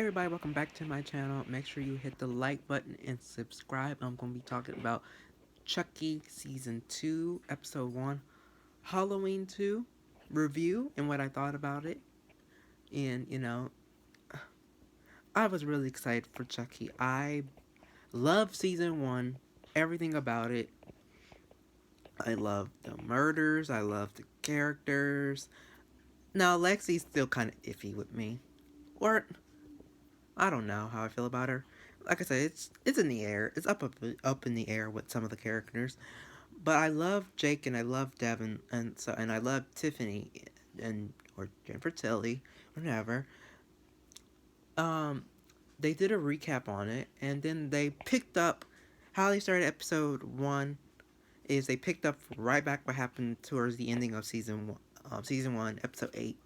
Everybody, welcome back to my channel. Make sure you hit the like button and subscribe. I'm going to be talking about Chucky Season 2, Episode 1, Halloween 2 review and what I thought about it. And, I was really excited for Chucky. I love Season 1, everything about it. I love the murders, I love the characters. Now, Lexi's still kind of iffy with me. Or, I don't know how I feel about her. Like I said, it's in the air. It's up in the air with some of the characters. But I love Jake and I love Devin and I love Tiffany and or Jennifer Tilly, whatever. Um, they did a recap on it and then they picked up how they started episode 1 is they picked up right back what happened towards the ending of season 1, episode 8.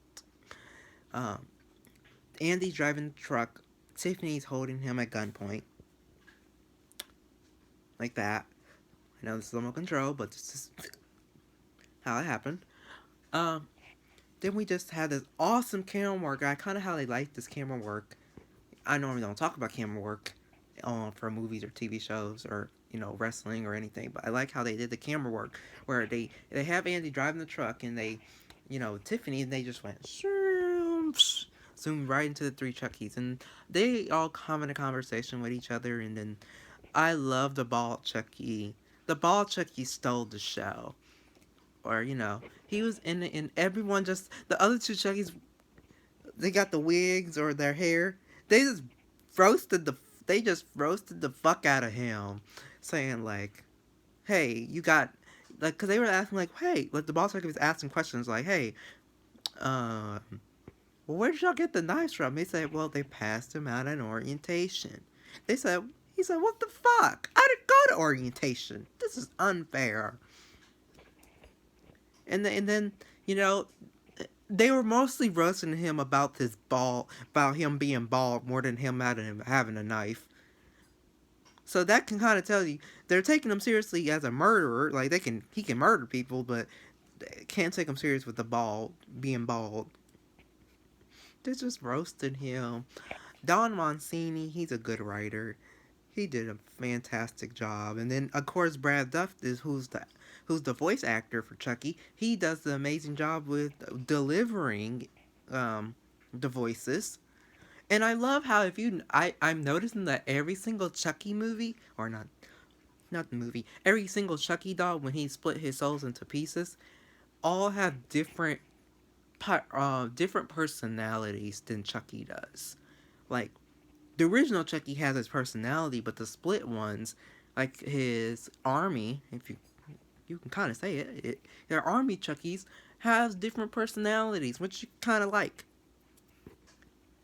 Um, Andy's driving the truck. Tiffany's holding him at gunpoint. Like that. I know this is remote control, but this is how it happened. Um, then we just had this awesome camera work. I kind of how they like this camera work. I normally don't talk about camera work for movies or TV shows or wrestling or anything, but I like how they did the camera work where they have Andy driving the truck and they, Tiffany, and they just went zoom right into the three Chuckies and they all come in a conversation with each other and then I love the bald Chucky. The bald Chucky stole the show. Or, he was in it and everyone just, the other two Chuckies, they got the wigs or their hair. They just roasted the, they just roasted the fuck out of him. Saying like, hey, you got, like, cause they were asking like, hey, like the bald Chucky was asking questions like, hey, well, where did y'all get the knives from? They said, well, they passed them out at orientation. They said, he said, what the fuck? I didn't go to orientation. This is unfair. And then they were mostly roasting him about this about him being bald more than him having a knife. So that can kind of tell you they're taking him seriously as a murderer. Like he can murder people, but they can't take him serious with being bald. They just roasted him. Don Mancini, he's a good writer. He did a fantastic job. And then of course Brad Duff is who's the voice actor for Chucky. He does the amazing job with delivering the voices. And I love how I'm noticing that every single Chucky movie or not the movie, every single Chucky doll when he split his souls into pieces all have different personalities than Chucky does. Like the original Chucky has his personality, but the split ones, like his army, if you can kind of say their army Chuckies has different personalities, which you kind of like,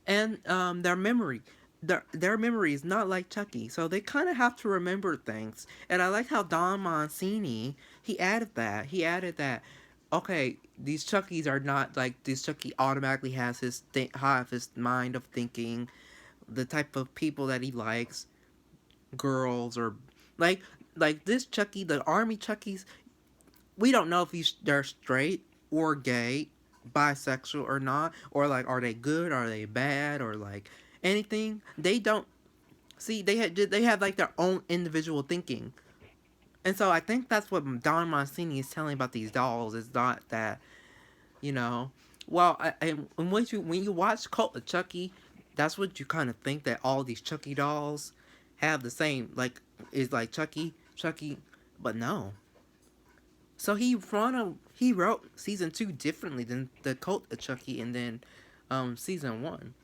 and their memory. Their memory is not like Chucky, so they kind of have to remember things. And I like how Don Mancini he added that. He added that. Okay, these Chuckies are not like this. Chucky automatically has have his mind of thinking, the type of people that he likes, girls or like this Chucky, the army Chuckies. We don't know if they're straight or gay, bisexual or not, or like are they good, are they bad, or like anything. They don't see they have like their own individual thinking, and so I think that's what Don Mancini is telling about these dolls is not that you know. Well, and when you watch Cult of Chucky, that's what you kind of think that all these Chucky dolls have the same like is like Chucky, but no. So he wrote season 2 differently than the Cult of Chucky and then season 1.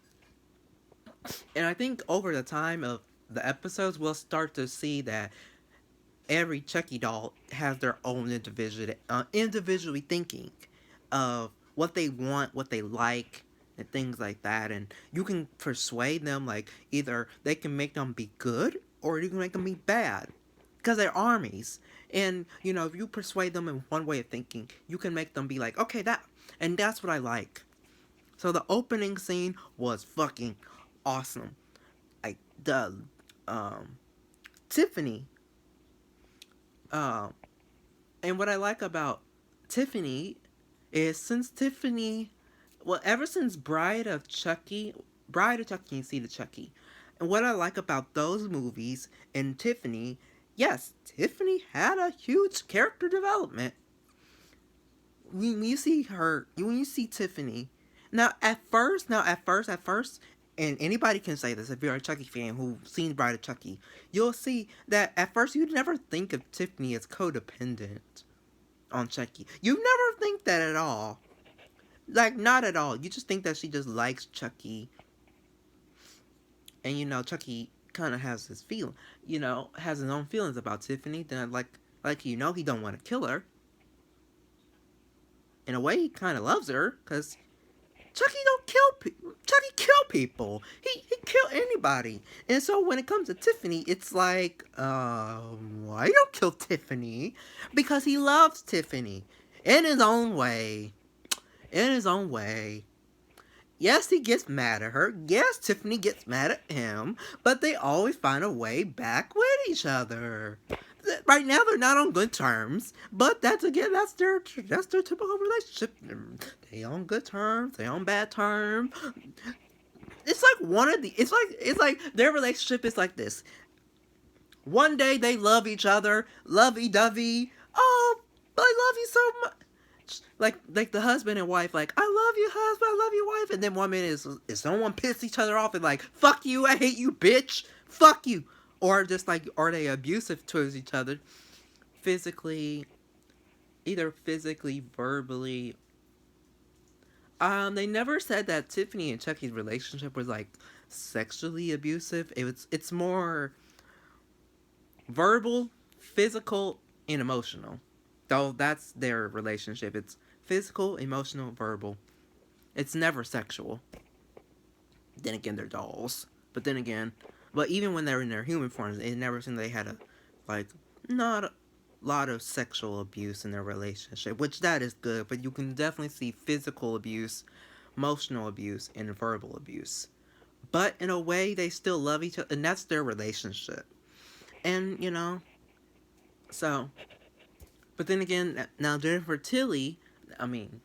And I think over the time of the episodes we'll start to see that every Chucky doll has their own individually thinking of what they want, what they like, and things like that. And you can persuade them, like, either they can make them be good or you can make them be bad. Because they're armies. And, if you persuade them in one way of thinking, you can make them be like, okay, and that's what I like. So the opening scene was fucking awesome. Like, Tiffany, um, and what I like about Tiffany is ever since Bride of Chucky Bride of Chucky and Seed of Chucky. And what I like about those movies and Tiffany, yes, Tiffany had a huge character development. When you see her, when you see Tiffany, at first, and anybody can say this if you're a Chucky fan who's seen Bride of Chucky, you'll see that at first you'd never think of Tiffany as codependent on Chucky. You never think that at all. Like, not at all. You just think that she just likes Chucky. And, Chucky kind of has his has his own feelings about Tiffany. Then, he don't want to kill her. In a way, he kind of loves her, because Chucky don't kill people. Chucky kill people. He kill anybody. And so when it comes to Tiffany, it's like, why you don't kill Tiffany? Because he loves Tiffany in his own way. In his own way. Yes, he gets mad at her. Yes, Tiffany gets mad at him. But they always find a way back with each other. Right now, they're not on good terms. But that's their typical relationship. They on good terms. They on bad terms. It's like it's like their relationship is like this. One day they love each other, lovey-dovey. Oh, I love you so much. Like the husband and wife, like, I love you, husband, I love you, wife. And then one minute is someone piss each other off and like, fuck you, I hate you, bitch, fuck you. Or just like, are they abusive towards each other? Physically, either physically, verbally. They never said that Tiffany and Chucky's relationship was like sexually abusive. It's more verbal, physical, and emotional. Though that's their relationship. It's physical, emotional, verbal. It's never sexual. Then again, they're dolls. But even when they're in their human forms, it never seemed they had not a lot of sexual abuse in their relationship, which that is good, but you can definitely see physical abuse, emotional abuse, and verbal abuse. But in a way, they still love each other, and that's their relationship. And, so, but then again, now Jennifer Tilly, I mean,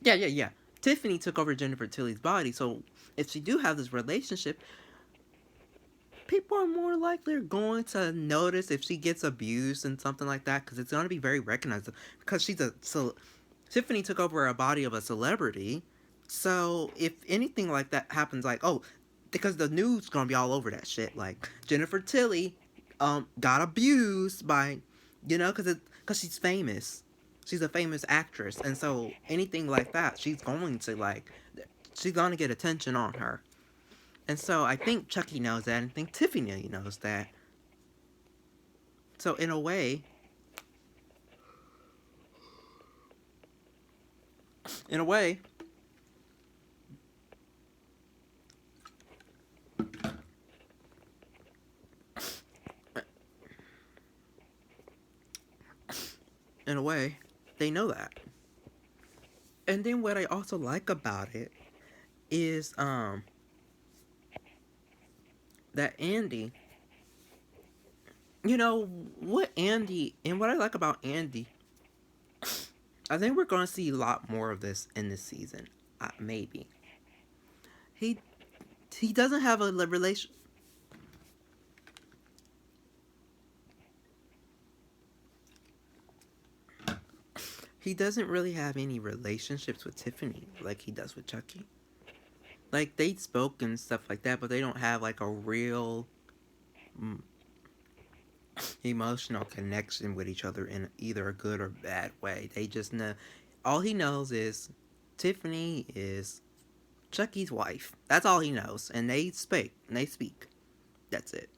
yeah. Tiffany took over Jennifer Tilly's body, so if she do have this relationship, people are more likely going to notice if she gets abused and something like that, because it's going to be very recognizable. Because Tiffany took over a body of a celebrity, so if anything like that happens, like, oh, because the news is going to be all over that shit, like, Jennifer Tilly, got abused by, because she's famous. She's a famous actress, and so anything like that, she's going to get attention on her. And so I think Chucky knows that, and I think Tiffany knows that. So in a way, in a way, they know that. And then what I also like about it is that Andy, what I like about Andy, I think we're going to see a lot more of this in this season. Maybe. He doesn't have a relation. He doesn't really have any relationships with Tiffany like he does with Chucky. Like, they spoke and stuff like that, but they don't have like a real emotional connection with each other in either a good or bad way. They just know. All he knows is Tiffany is Chucky's wife. That's all he knows. And they speak. That's it.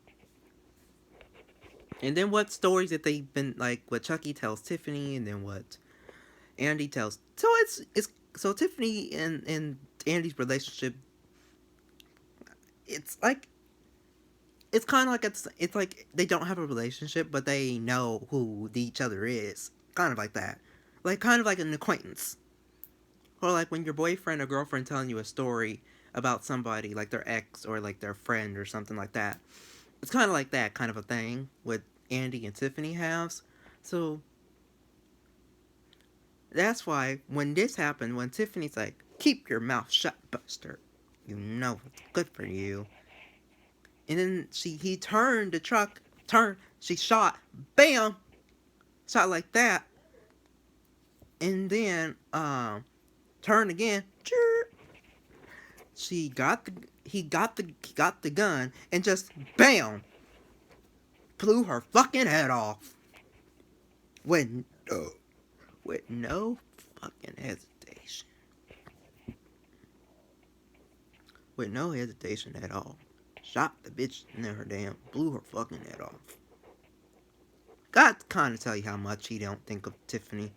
And then what stories that they've been, like, what Chucky tells Tiffany, and then what Andy tells. So Tiffany and Andy's relationship, it's kind of like it's like they don't have a relationship, but they know who each other is. Kind of like that. Kind of like an acquaintance. Or like when your boyfriend or girlfriend telling you a story about somebody, like their ex or like their friend or something like that. It's kind of like that kind of a thing with Andy and Tiffany has. So that's why when this happened, when Tiffany's like, keep your mouth shut, Buster. You know what's good for you. And then he turned the truck, she shot, bam, shot like that, and then turned again. She got the he got the gun and just bam, blew her fucking head off with with no fucking hesitation, with no hesitation at all. Shot the bitch in her damn, blew her fucking head off. Got to kind of tell you how much he don't think of Tiffany.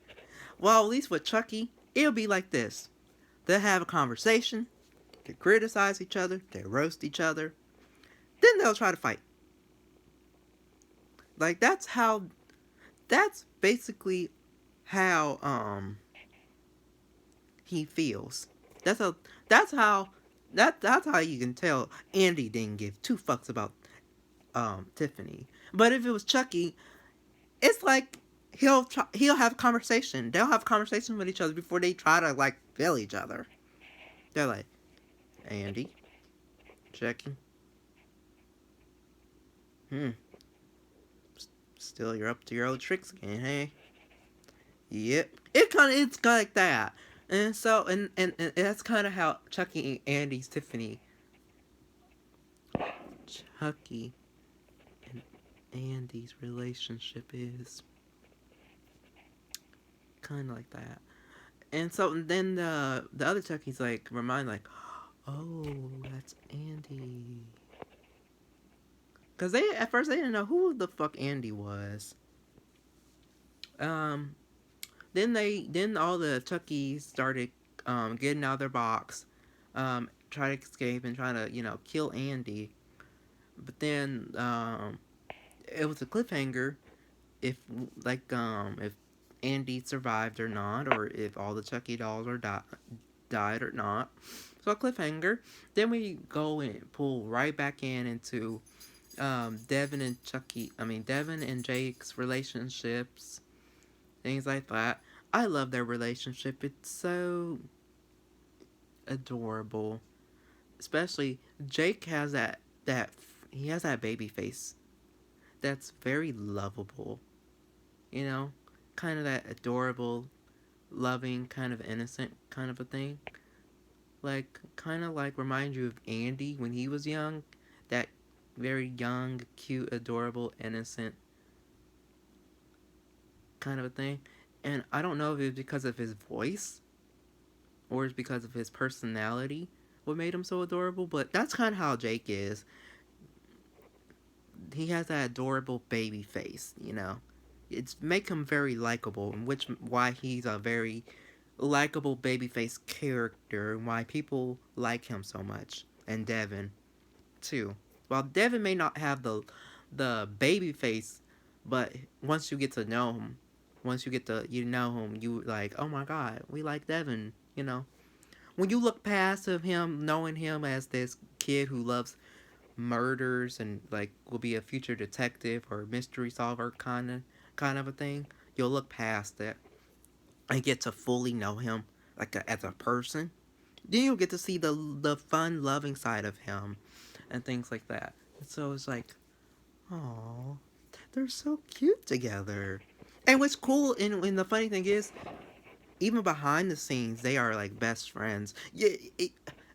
Well, at least with Chucky, it'll be like this. They'll have a conversation, they criticize each other, they roast each other, then they'll try to fight. Like that's basically how he feels. That's how that's how that's how you can tell Andy didn't give two fucks about Tiffany. But if it was Chucky, it's like he'll have a conversation. They'll have a conversation with each other before they try to like kill each other. They're like, Andy, Chucky, hmm, still you're up to your old tricks again, hey? Yep. It's kind of like that. And so and that's kind of how Chucky and Andy's Chucky and Andy's relationship is kind of like that. And so then the other Chucky's like remind like, oh, that's Andy. Cause they at first they didn't know who the fuck Andy was. Um, then all the Chuckies started getting out of their box, try to escape and trying to kill Andy. But then it was a cliffhanger if if Andy survived or not, or if all the Chucky dolls are died or not. So a cliffhanger. Then we go and pull right back into Devin and Jake's relationships, things like that. I love their relationship. It's so adorable. Especially Jake has that he has that baby face that's very lovable. You know, kind of that adorable, loving, kind of innocent kind of a thing. Like kind of like remind you of Andy when he was young. That very young, cute, adorable, innocent kind of a thing. And I don't know if it's because of his voice or it's because of his personality what made him so adorable, but that's kind of how Jake is. He has that adorable baby face, It's make him very likable, and which why he's a very likable babyface character, and why people like him so much. And Devin too. While Devin may not have the baby face, but once you get to know him, once you get to know him, you like, oh my god, we like Devin, When you look past of him, knowing him as this kid who loves murders and like will be a future detective or mystery solver kind of a thing, you'll look past that and get to fully know him as a person. Then you'll get to see the fun, loving side of him and things like that. And so it's like, oh, they're so cute together. And what's cool, and the funny thing is, even behind the scenes, they are like best friends. Yeah.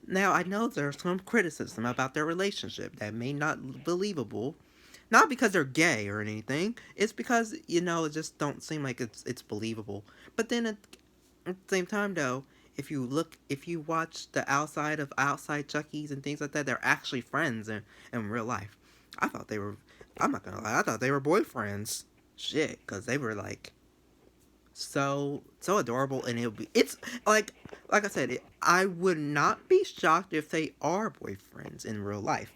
Now I know there's some criticism about their relationship that may not be believable, not because they're gay or anything. It's because it just don't seem like it's believable. But then at the same time, though, if you watch the outside Chuckies and things like that, they're actually friends in real life. I thought they were. I'm not gonna lie. I thought they were boyfriends. Shit, because they were like so adorable, and it's like I said, I would not be shocked if they are boyfriends in real life.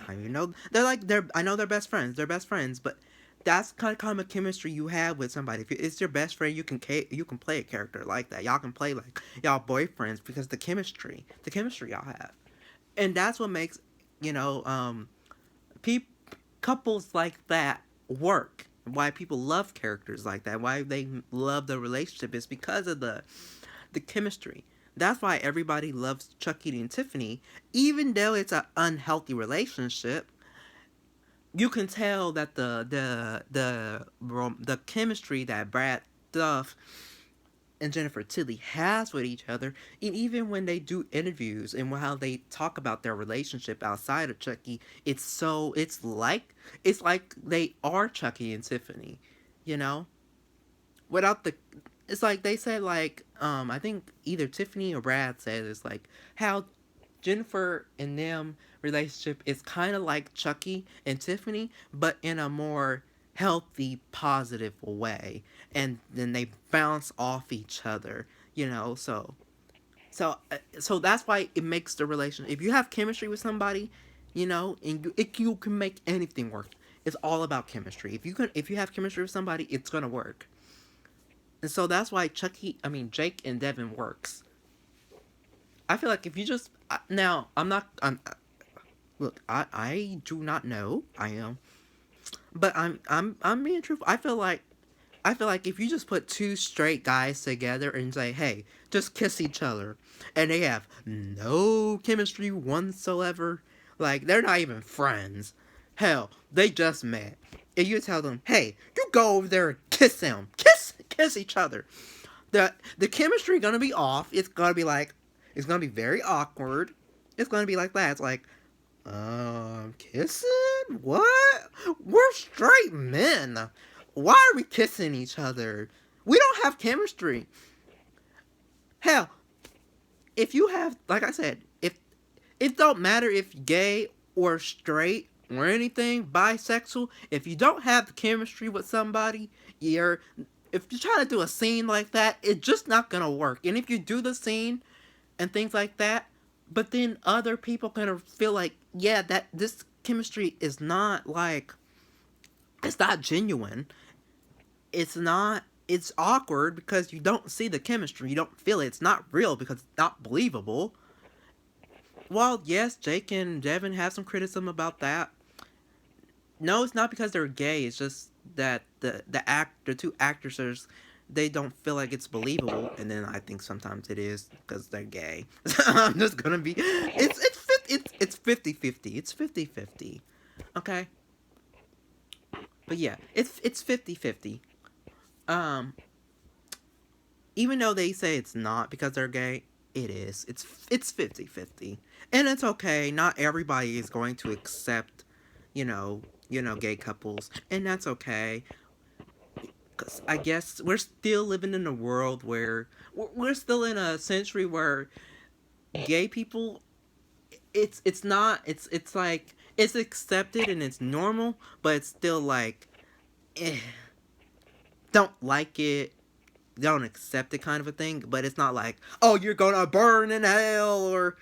I know they're best friends. They're best friends, but that's kind of chemistry you have with somebody. If it's your best friend, you can play a character like that. Y'all can play like y'all boyfriends because the chemistry y'all have, and that's what makes you know pe- couples like that work. Why people love characters like that. Why they love the relationship is because of the chemistry. That's why everybody loves Chucky and Tiffany, even though it's an unhealthy relationship. You can tell that the chemistry that Brad Duff and Jennifer Tilly has with each other, and even when they do interviews and how they talk about their relationship outside of Chucky, it's like they are Chucky and Tiffany, you know, without the. It's like they said, like I think either Tiffany or Brad said it's like how Jennifer and them relationship is kind of like Chucky and Tiffany, but in a more healthy, positive way, and then they bounce off each other, you know. So that's why it makes the relation. If you have chemistry with somebody, you know, and you can make anything work. It's all about chemistry. If you have chemistry with somebody, it's gonna work. And so that's why Jake and Devin works. I feel like if you just now, look, I do not know. I am, but I'm being truthful. I feel like if you just put two straight guys together and say, "Hey, just kiss each other," and they have no chemistry whatsoever, like they're not even friends. Hell, they just met. And you tell them, "Hey, you go over there and kiss them. Kiss each other." The chemistry gonna be off. It's gonna be very awkward. It's gonna be like that. It's like, kissing? What? We're straight men. Why are we kissing each other? We don't have chemistry. Hell, if you have, like I said, if it don't matter if gay or straight or anything, bisexual, if you don't have the chemistry with somebody, you're if you try to do a scene like that, it's just not gonna work. And if you do the scene and things like that, but then other people gonna feel like, yeah, that this chemistry is not like it's not genuine. It's not. It's awkward because you don't see the chemistry. You don't feel it. It's not real because it's not believable. While yes, Jake and Devin have some criticism about that. No, it's not because they're gay. It's just that the two actresses, they don't feel like it's believable, and then I think sometimes it is because they're gay. I'm just gonna be. It's 50-50. It's 50-50. Okay. But yeah, it's 50-50. Um, Even though they say it's not because they're gay, it is. It's 50-50. And it's okay. Not everybody is going to accept, you know, gay couples, and that's okay. Cuz I guess we're still living in a world where we're still in a century where gay people it's not it's like it's accepted and it's normal, but it's still like eh, don't like it, don't accept it kind of a thing, but it's not like, oh, you're gonna burn in hell, or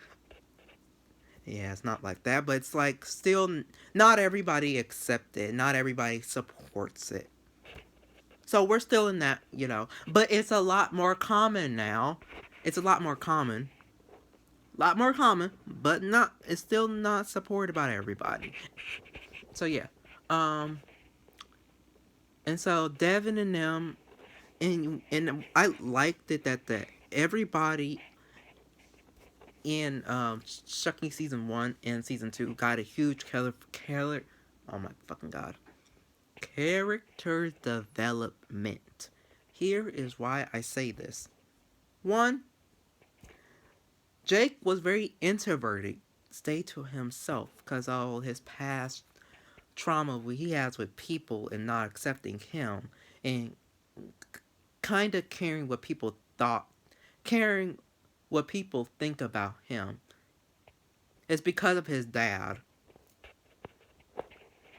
yeah, it's not like that, but it's like still not everybody accepts it, not everybody supports it. So we're still in that, but it's a lot more common now. It's a lot more common, but not. It's still not supported by everybody. So yeah, um, and so Devin and them, and I liked it that everybody in Chucky season 1 and season 2 got a huge oh my fucking god, character development. Here is why I say this. One, Jake was very introverted, stayed to himself because all his past trauma he has with people and not accepting him, and kind of caring what people think about him. It's because of his dad.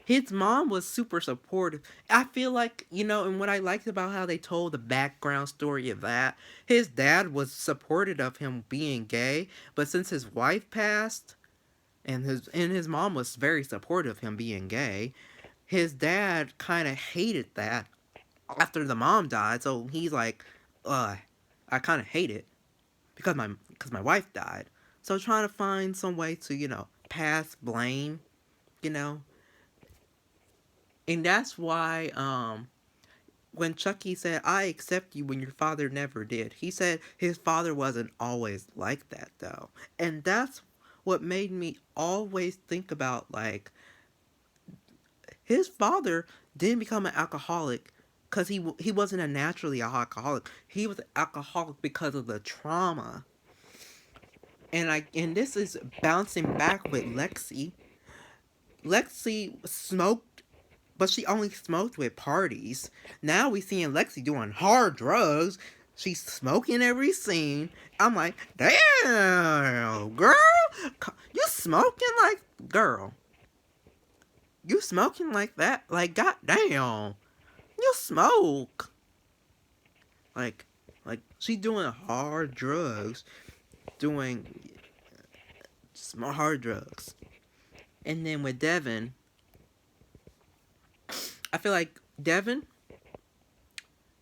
His mom was super supportive. I feel like, and what I liked about how they told the background story of that, his dad was supportive of him being gay, but since his wife passed, and his mom was very supportive of him being gay, his dad kind of hated that after the mom died, so he's like, I kind of hate it because my wife died. So trying to find some way to, pass blame, you know, and that's why when Chucky said, I accept you when your father never did. He said his father wasn't always like that, though. And that's what made me always think about, like, his father didn't become an alcoholic because he wasn't a naturally alcoholic. He was an alcoholic because of the trauma. And this is bouncing back with Lexi. Lexi smoked, but she only smoked with parties. Now we seeing Lexi doing hard drugs. She's smoking every scene. I'm like, damn, girl, you smoking like, girl, you smoking like that? Like, goddamn, you smoke. Like, she doing hard drugs, doing hard drugs. And then with Devin, I feel like Devin,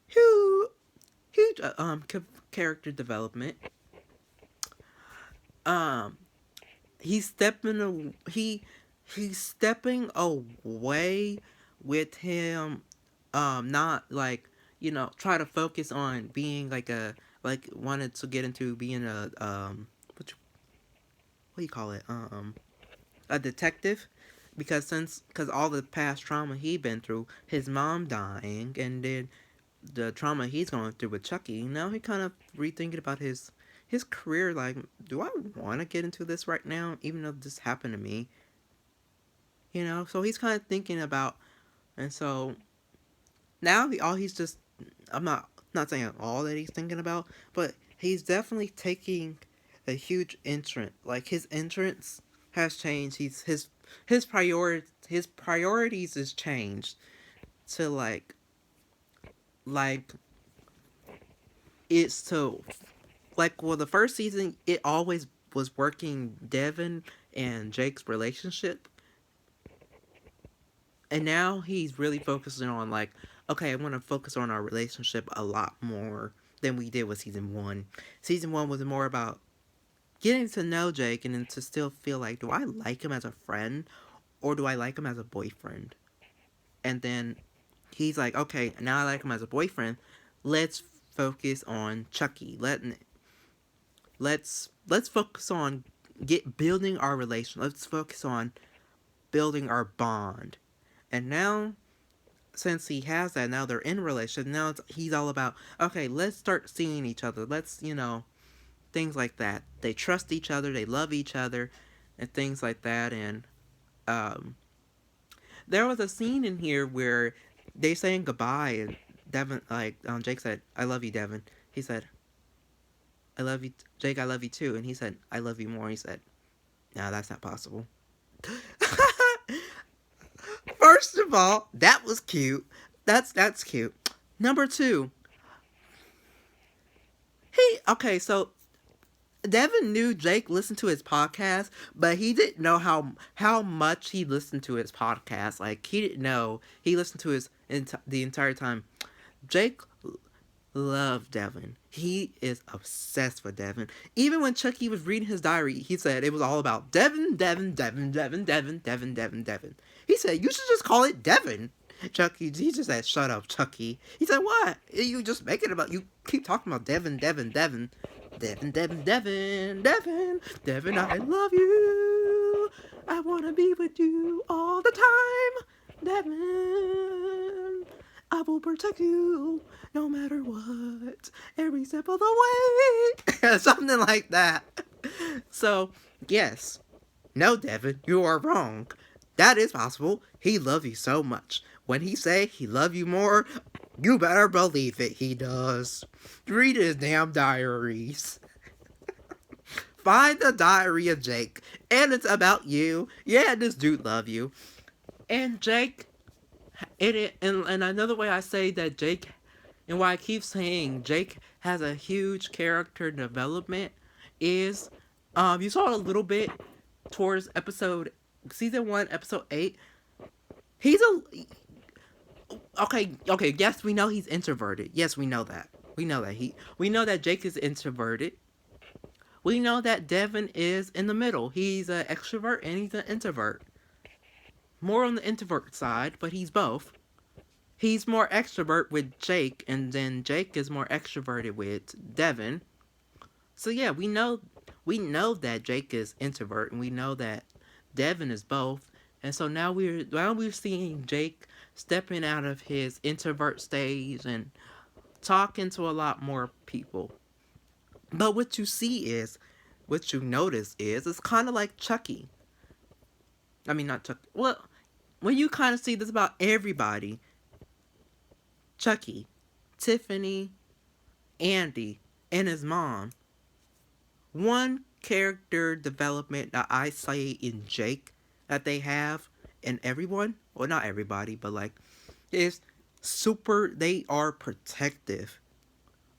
huge character development. Um, he's stepping away with him. Not like, try to focus on being wanted to get into being what do you call it, a detective, because all the past trauma he'd been through, his mom dying, and then the trauma he's going through with Chucky. Now he kind of rethinking about his career. Like, do I want to get into this right now, even though this happened to me? So he's kind of thinking about, and so now he's just, I'm not saying all that he's thinking about, but he's definitely taking a huge entrance. Like, his entrance has changed. His priorities is changed to like it's to well, the first season it always was working Devin and Jake's relationship, and now he's really focusing on like, okay, I want to focus on our relationship a lot more than we did with season 1. Season 1 was more about getting to know Jake and then to still feel like, do I like him as a friend or do I like him as a boyfriend? And then he's like, okay, now I like him as a boyfriend. Let's focus on Chucky. Let's focus on building our relation. Let's focus on building our bond. And now, since he has that, now they're in a relationship. Now he's all about, okay, let's start seeing each other. Let's, things like that. They trust each other. They love each other, and things like that. And there was a scene in here where they saying goodbye, and Devin, Jake said, "I love you, Devin." He said, "I love you, Jake. I love you too." And he said, "I love you more." He said, "No, that's not possible." First of all, that was cute. That's cute. Number 2, so Devin knew Jake listened to his podcast, but he didn't know how much he listened to his podcast. Like, he didn't know he listened to his the entire time. Jake loved Devin. He is obsessed with Devin. Even when Chucky was reading his diary, he said it was all about Devin, Devin, Devin, Devin, Devin, Devin, Devin, Devin. He said, you should just call it Devin. Chucky, he just said, shut up, Chucky. He said, what? You just make it about, you keep talking about Devin, Devin, Devin. Devin, Devin, Devin, Devin, Devin, I love you. I want to be with you all the time. Devin, I will protect you no matter what, every step of the way. Something like that. So, yes. No, Devin, you are wrong. That is possible. He loves you so much. When he say he love you more, you better believe it, he does. Read his damn diaries. Find the diary of Jake. And it's about you. Yeah, this dude love you. And Jake, and another way I say that Jake, and why I keep saying Jake has a huge character development is, you saw a little bit towards season 1, episode 8. He's okay, yes, we know he's introverted. Yes, we know that. We know that Jake is introverted. We know that Devin is in the middle. He's an extrovert and he's an introvert. More on the introvert side, but he's both. he's more extrovert with Jake, and then Jake is more extroverted with Devin. So yeah, we know that Jake is introvert, and we know that Devin is both. And so now we're seeing Jake stepping out of his introvert stage and talking to a lot more people. But what you notice is, it's kind of like Chucky. I mean, not Chucky. Well, when you kind of see this about everybody, Chucky, Tiffany, Andy, and his mom. One character development that I say in Jake that they have in everyone, well, not everybody, but like, is they are protective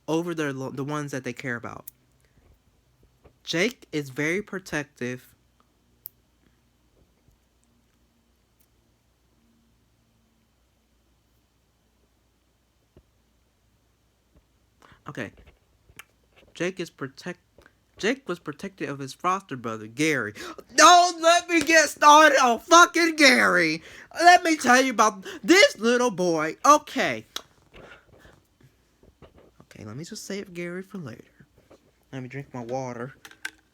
over the ones that they care about. Jake is very protective. Okay, Jake is protect. Jake was protective of his foster brother, Gary. Don't let me get started on fucking Gary. Let me tell you about this little boy. Okay, let me just save Gary for later. Let me drink my water.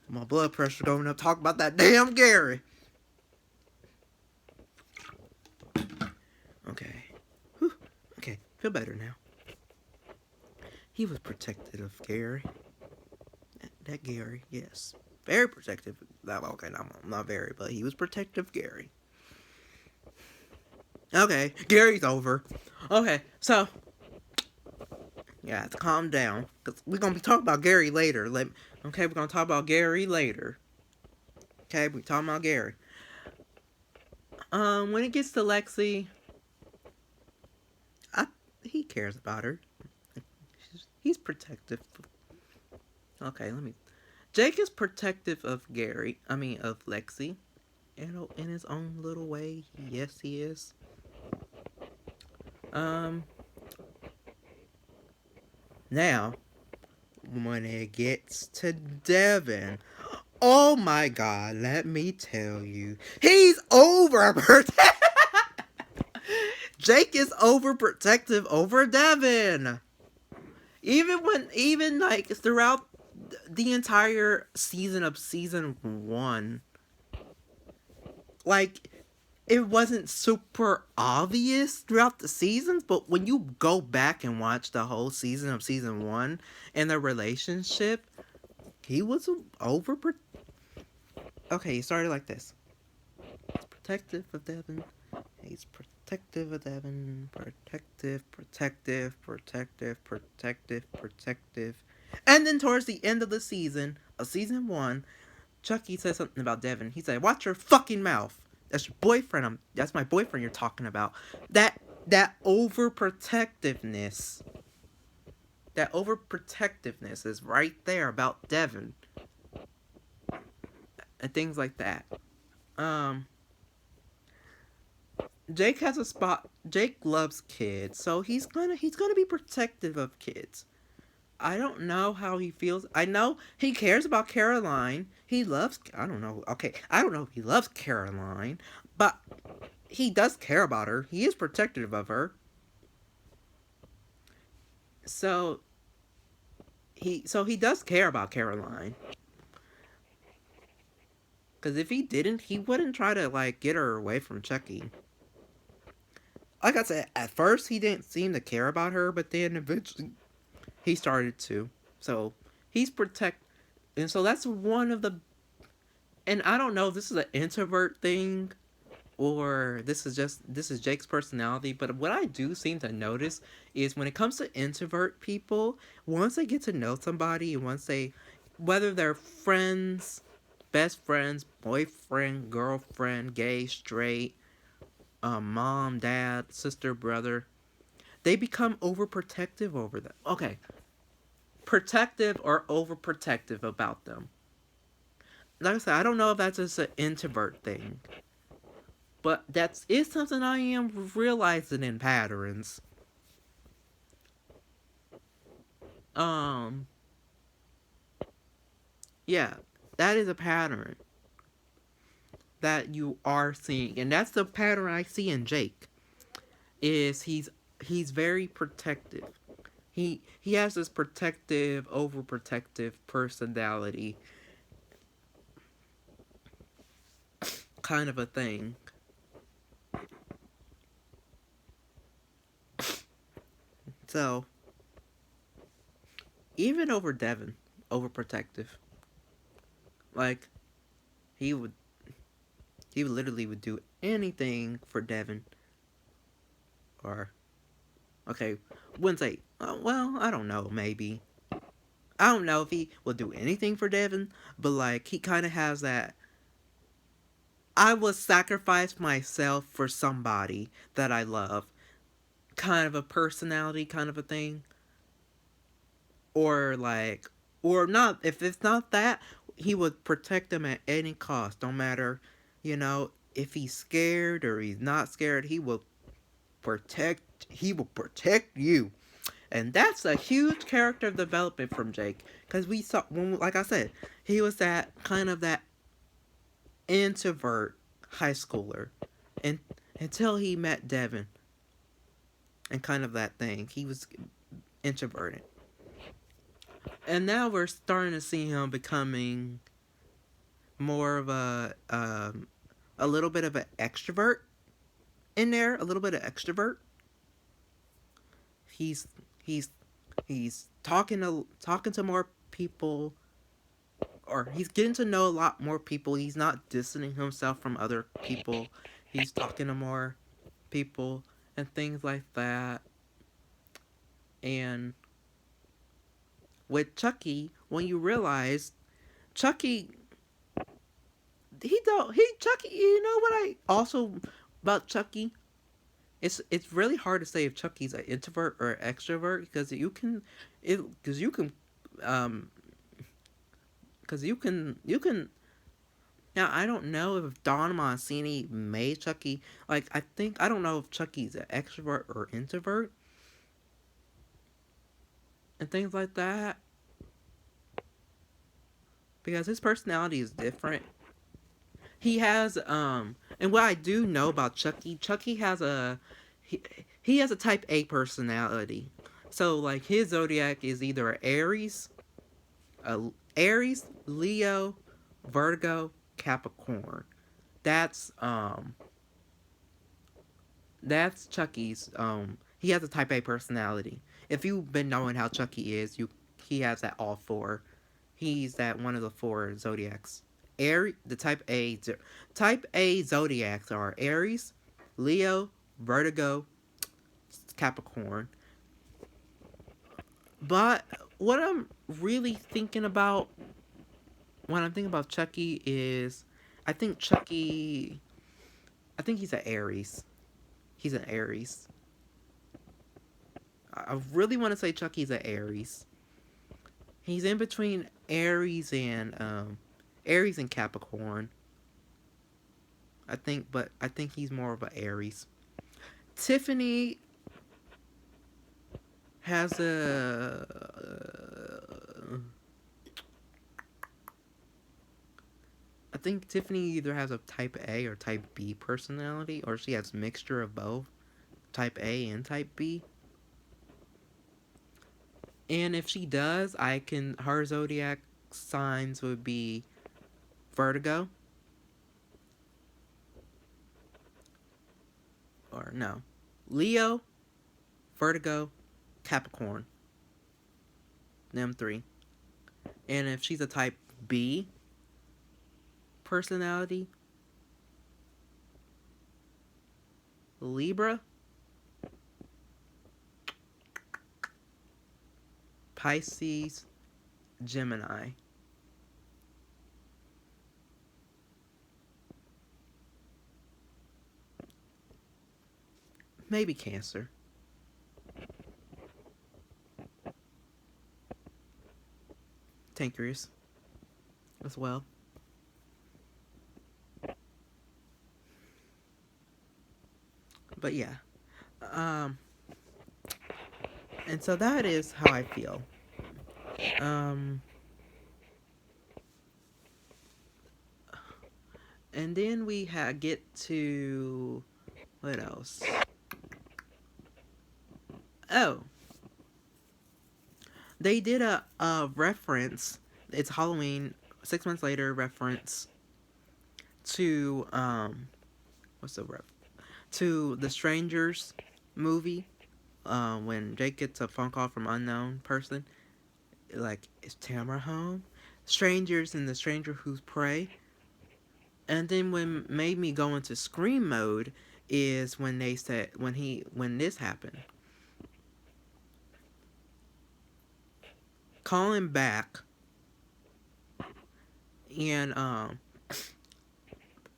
My blood pressure going up. Talk about that damn Gary. Okay. Whew. Okay, feel better now. He was protective of Gary. That Gary, yes. Very protective. Okay, not very, but he was protective of Gary. Okay, Gary's over. Okay, so yeah, to calm down, because we're going to be talking about Gary later. Okay, we're going to talk about Gary later. Okay, we're talking about Gary. When it gets to Lexi, he cares about her. He's protective. Okay, Jake is protective of of Lexi. In his own little way. Yes, he is. Now, when it gets to Devin, oh my god, let me tell you, he's overprotective. Jake is overprotective over Devin. Even like throughout the entire season of season 1, like, it wasn't super obvious throughout the seasons, but when you go back and watch the whole season of season 1 and their relationship, he was over. Okay, he started like this. He's protective of Devin. He's protective of Devin. Protective. And then towards the end of the season, of season 1, Chucky said something about Devin. He said, "Watch your fucking mouth. That's your boyfriend. That's my boyfriend you're talking about." That overprotectiveness. That overprotectiveness is right there about Devin. And things like that. Jake has a spot. Jake loves kids, so he's gonna be protective of kids. I don't know how he feels. I know he cares about Caroline. He loves. I don't know. Okay, I don't know if he loves Caroline, but he does care about her. He is protective of her. So he does care about Caroline. Because if he didn't, he wouldn't try to like get her away from Chucky. Like I said, at first he didn't seem to care about her, but then eventually he started to. So he's and so that's one of the. And I don't know if this is an introvert thing, or this is Jake's personality. But what I do seem to notice is when it comes to introvert people, once they get to know somebody, and whether they're friends, best friends, boyfriend, girlfriend, gay, straight, mom, dad, sister, brother, they become overprotective over them. Okay, protective or overprotective about them. Like I said, I don't know if that's just an introvert thing, but that is something I am realizing in patterns. Um, yeah, that is a pattern that you are seeing, and that's the pattern I see in Jake. Is he's he's very protective. He has this protective, overprotective personality kind of a thing. So even over Devin, overprotective. Like he would he literally would do anything for Devin. Or okay, wouldn't say. Well, I don't know. Maybe I don't know if he will do anything for Devin, but like he kind of has that. I will sacrifice myself for somebody that I love. Kind of a personality, kind of a thing. Or like, or not. If it's not that, he would protect them at any cost. No matter, if he's scared or he's not scared, he will protect. He will protect you. And that's a huge character development from Jake. Because we saw, like I said, he was that kind of that introvert high schooler. And until he met Devin and kind of that thing, he was introverted. And now we're starting to see him becoming more of a little bit of an extrovert in there, a little bit of extrovert. He's he's he's talking to more people, or he's getting to know a lot more people. He's not distancing himself from other people. He's talking to more people and things like that. And with Chucky, when you realize Chucky, he Chucky. You know what I also about Chucky? It's really hard to say if Chucky's an introvert or an extrovert because um you can. Now I don't know if Don Mancini made Chucky. Like I don't know if Chucky's an extrovert or introvert and things like that because his personality is different. He has and what I do know about Chucky has he, he has a type A personality. So like his zodiac is either a Aries, Leo, Virgo, Capricorn. That's um that's Chucky's he has a type A personality. If you've been knowing how Chucky is, he has that all four. He's that one of the four zodiacs. The type A zodiacs are Aries, Leo, Virgo, Capricorn. But what I'm really thinking about when I'm thinking about Chucky is I think Chucky I think he's an Aries. He's an Aries. I really want to say Chucky's an Aries. He's in between Aries and Capricorn. I think he's more of an Aries. Tiffany has I think Tiffany either has a type A or type B personality, or she has mixture of both, type A and type B. And if she does, her zodiac signs would be Vertigo, or no, Leo, Vertigo, Capricorn. Them three. And if she's a type B personality, Libra, Pisces, Gemini. Maybe Cancer. Tankers as well. But yeah. Um and so that is how I feel. Um and then get to what else? Oh, they did a reference. It's Halloween. 6 months later, reference to what's the ref? To the Strangers movie. When Jake gets a phone call from unknown person, like, is Tamara home? Strangers and the Stranger Who's Prey. And then when made me go into scream mode is when they said when this happened. Calling back and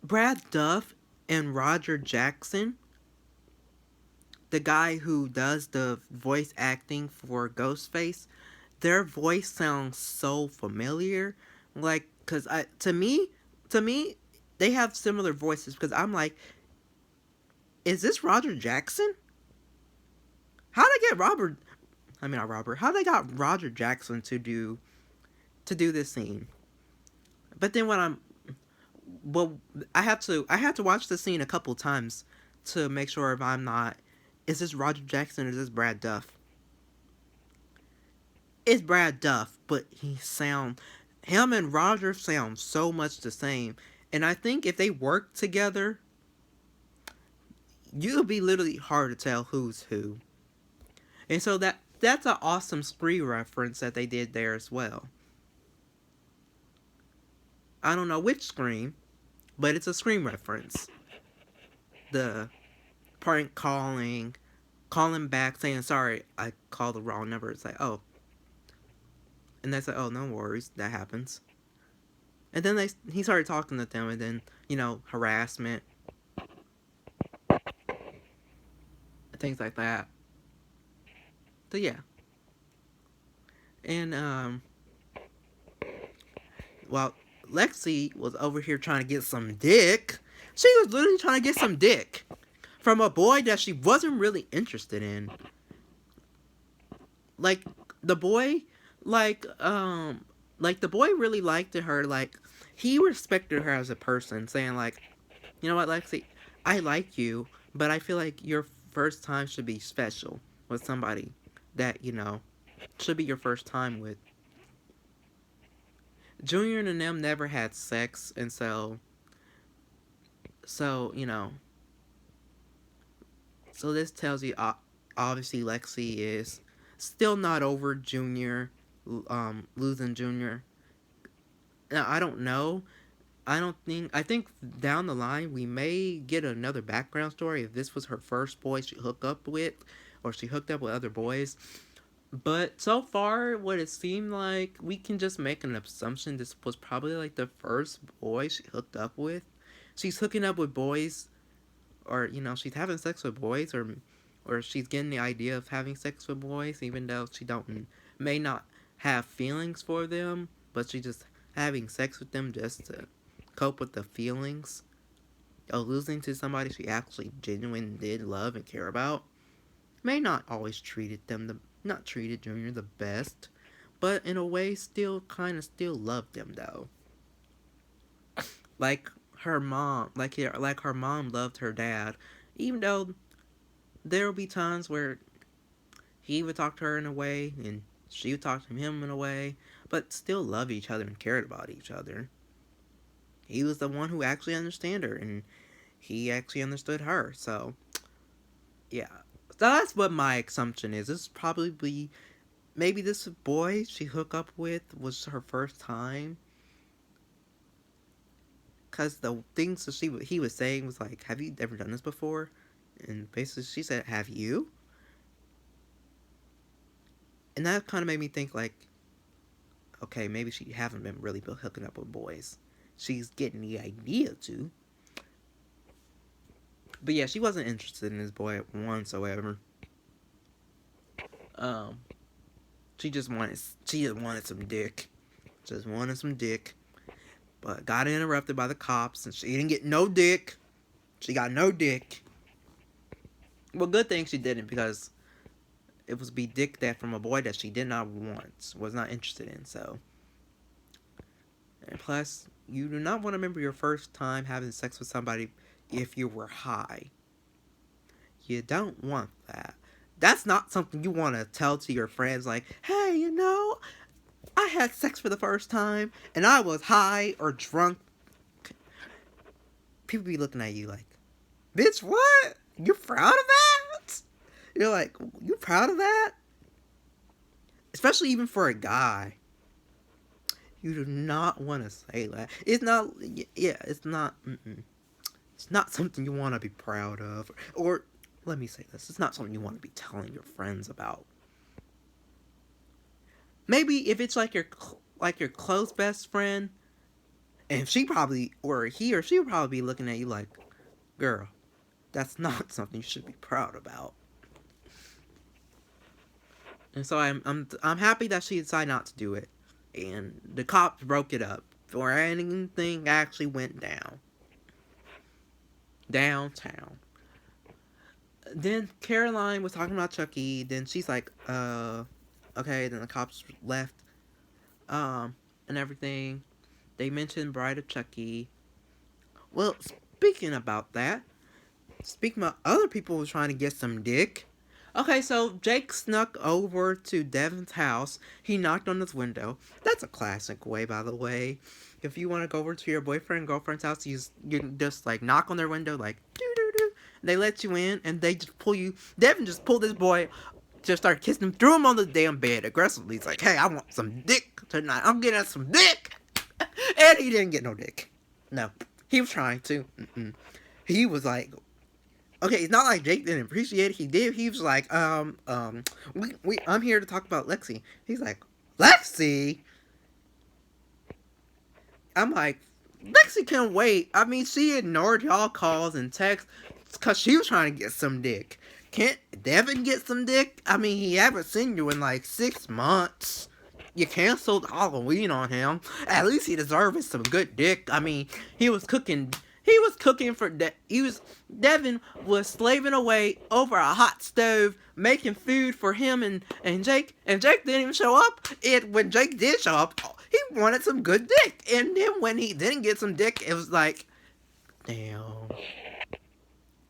Brad Duff and Roger Jackson, the guy who does the voice acting for Ghostface, their voice sounds so familiar. Like, cause to me, they have similar voices. Because I'm like, is this Roger Jackson? How would I get Robert? I mean, not Robert. How they got Roger Jackson to do this scene? But then when well, I have to watch the scene a couple times to make sure if I'm not, is this Roger Jackson or is this Brad Duff? It's Brad Duff, but him and Roger sound so much the same. And I think if they work together, you would be literally hard to tell who's who. And so that's an awesome Scream reference that they did there as well. I don't know which Scream, but it's a Scream reference. The prank calling back, saying sorry, I called the wrong number. It's like, oh, and they say, oh, no worries, that happens. And then he started talking to them, and then harassment, things like that. So yeah, and while Lexi was over here trying to get some dick, she was literally trying to get some dick from a boy that she wasn't really interested in. Like the boy, like the boy really liked her. Like he respected her as a person, saying like, you know what, Lexi, I like you, but I feel like your first time should be special with somebody that should be your first time with. Junior and them never had sex, and so so this tells you obviously Lexi is still not over Junior, losing Junior. Now I don't know. I think down the line we may get another background story if this was her first boy she hooked up with, or she hooked up with other boys. But so far, what it seemed like, we can just make an assumption this was probably like the first boy she hooked up with. She's hooking up with boys, or she's having sex with boys, or she's getting the idea of having sex with boys, even though she don't may not have feelings for them, but she's just having sex with them just to cope with the feelings of losing to somebody she actually genuinely did love and care about. May not always not treated Junior the best, but in a way still kind of still loved him though. Like her mom, like her mom loved her dad, even though there would be times where he would talk to her in a way and she would talk to him in a way, but still loved each other and cared about each other. He was the one who actually understood her, and he actually understood her. So yeah, so that's what my assumption is. This is probably maybe this boy she hooked up with was her first time. Cause the things that he was saying was like, "Have you ever done this before?" And basically she said, "Have you?" And that kind of made me think like, okay, maybe she haven't been really hooking up with boys. She's getting the idea to. But yeah, she wasn't interested in this boy whatsoever. Um, she just wanted some dick. Just wanted some dick. But got interrupted by the cops, and she didn't get no dick. She got no dick. Well, good thing she didn't, because it was be dick that from a boy that she did not want, was not interested in. So, and plus, you do not want to remember your first time having sex with somebody if you were high. You don't want that. That's not something you want to tell to your friends, like, hey, I had sex for the first time and I was high or drunk. People be looking at you like, bitch, what? You proud of that? You're like, you proud of that? Especially even for a guy. You do not want to say that. It's not, yeah, it's not, it's not something you want to be proud of. Or, let me say this, it's not something you want to be telling your friends about. Maybe if it's like your close best friend, and she probably, or he or she would probably be looking at you like, girl, that's not something you should be proud about. And so I'm happy that she decided not to do it, and the cops broke it up before anything actually went downtown. Then Caroline was talking about Chucky. Then she's like, okay. Then the cops left, and everything. They mentioned Bride of Chucky. Well, speaking about other people who trying to get some dick. Okay, so Jake snuck over to Devin's house. He knocked on his window. That's a classic way, by the way. If you want to go over to your boyfriend and girlfriend's house, you just like knock on their window, like doo doo doo. They let you in, and they just pull you. Devin just pulled this boy, just started kissing him, threw him on the damn bed aggressively. He's like, "Hey, I want some dick tonight. I'm getting some dick," and he didn't get no dick. No, he was trying to. He was like, okay, it's not like Jake didn't appreciate it. He did. He was like, I'm here to talk about Lexi. He's like, Lexi? I'm like, Lexi can wait. I mean, she ignored y'all calls and texts because she was trying to get some dick. Can't Devin get some dick? I mean, he haven't seen you in like 6 months. You canceled Halloween on him. At least he deserves some good dick. I mean, he was cooking for Devin was slaving away over a hot stove making food for him and Jake, and Jake didn't even show up. When Jake did show up, he wanted some good dick, and then when he didn't get some dick, it was like, damn,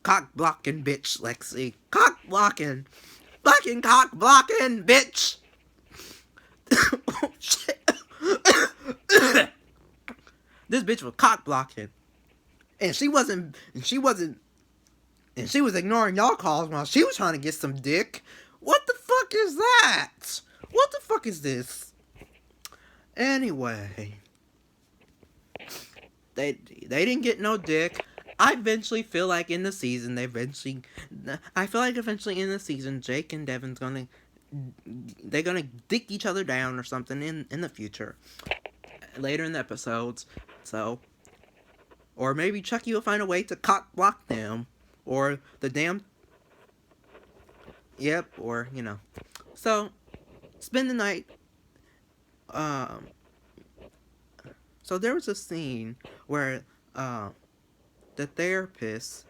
cock blocking bitch, Lexi, cock blocking, fucking cock blocking bitch. Oh shit. This bitch was cock blocking. And she was ignoring y'all calls while she was trying to get some dick. What the fuck is that? What the fuck is this? Anyway, they didn't get no dick. I feel like in the season, eventually in the season, Jake and Devin's they're gonna dick each other down or something in the future. Later in the episodes. So, or maybe Chucky will find a way to cock block them. Or the damn... Yep, or, So, spend the night... So there was a scene where, the therapist...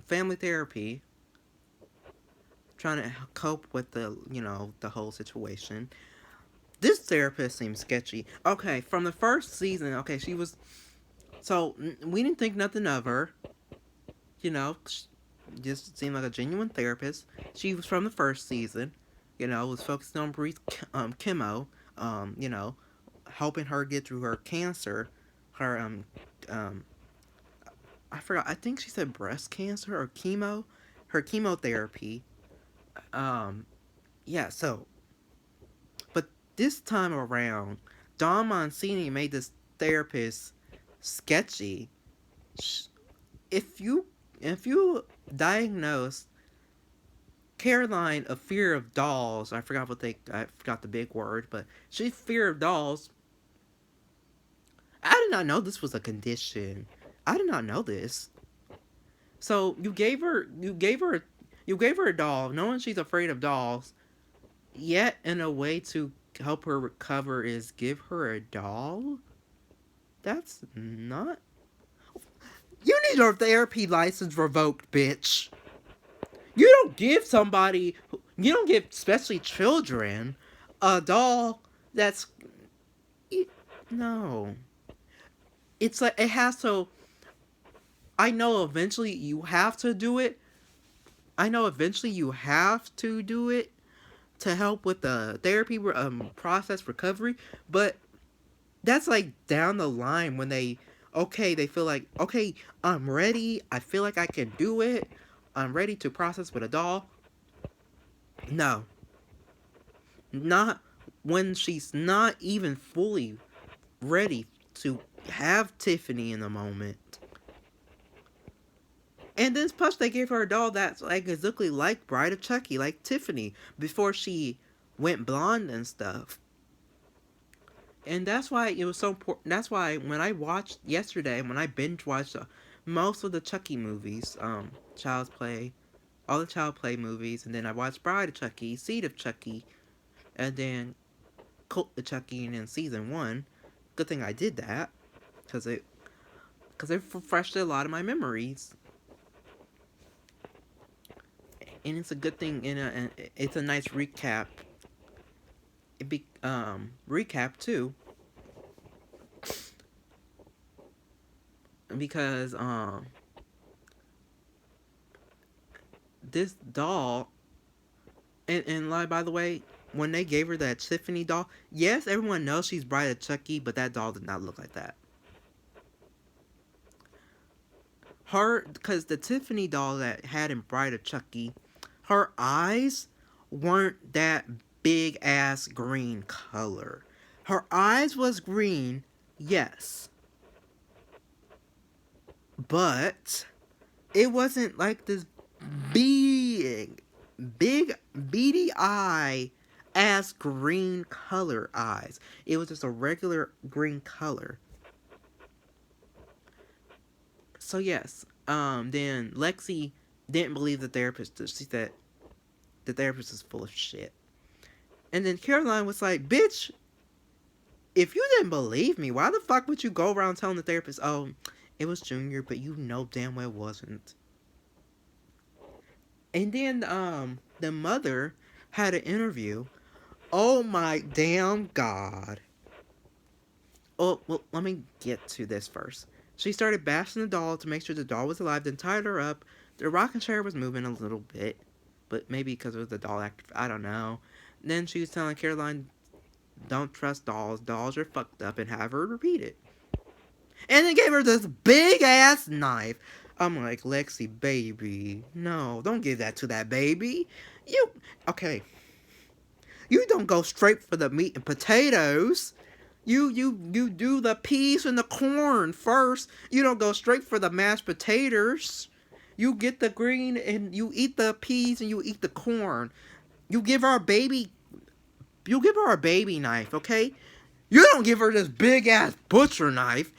family therapy... trying to cope with the whole situation. This therapist seems sketchy. Okay, from the first season, okay, she was... So, we didn't think nothing of her. Just seemed like a genuine therapist. She was from the first season. Was focused on Bree's chemo. Helping her get through her cancer. Her, I forgot, I think she said breast cancer or chemo. Her chemotherapy. Yeah, so. But this time around, Don Mancini made this therapist sketchy. If you diagnose Caroline a fear of dolls, I forgot the big word, but she's fear of dolls. I did not know this was a condition. I did not know this. So you gave her a doll, knowing she's afraid of dolls. Yet, in a way to help her recover is give her a doll. That's not... You need your therapy license revoked, bitch. You don't give, especially children, a doll that's... No. It's like, it has to... I know eventually you have to do it, I know eventually you have to do it to help with the therapy process recovery, but that's like down the line when they feel like, okay, I'm ready, I feel like I can do it, I'm ready to process with a doll. No, not when she's not even fully ready to have Tiffany in the moment. And then plus they gave her a doll that's like exactly like Bride of Chucky, like Tiffany, before she went blonde and stuff. And that's why it was so important. That's why when I watched yesterday, when I binge watched most of the Chucky movies, Child's Play, all the Child Play movies, and then I watched Bride of Chucky, Seed of Chucky, and then Cult of Chucky, and then season 1. Good thing I did that, because it refreshed a lot of my memories. And it's a good thing, and it's a nice recap. Recap too, because this doll, and like, by the way, when they gave her that Tiffany doll, yes, everyone knows she's Bride of Chucky, but that doll did not look like that. Because the Tiffany doll that had in Bride of Chucky, her eyes weren't that big ass green color. Her eyes was green, yes, but it wasn't like this big, beady eye ass green color eyes. It was just a regular green color. So yes, then Lexi didn't believe the therapist. She said the therapist is full of shit. And then Caroline was like, bitch, if you didn't believe me, why the fuck would you go around telling the therapist, oh, it was Junior, but you know damn well it wasn't. And then the mother had an interview. Oh my damn god. Oh, well, let me get to this first. She started bashing the doll to make sure the doll was alive, then tied her up. The rocking chair was moving a little bit, but maybe because it was the doll act, I don't know. Then she was telling Caroline, don't trust dolls. Dolls are fucked up, and have her repeat it. And then gave her this big ass knife. I'm like, Lexi, baby, no, don't give that to that baby. Okay. You don't go straight for the meat and potatoes. You do the peas and the corn first. You don't go straight for the mashed potatoes. You get the green and you eat the peas and you eat the corn. You give her a baby knife, okay? You don't give her this big ass butcher knife.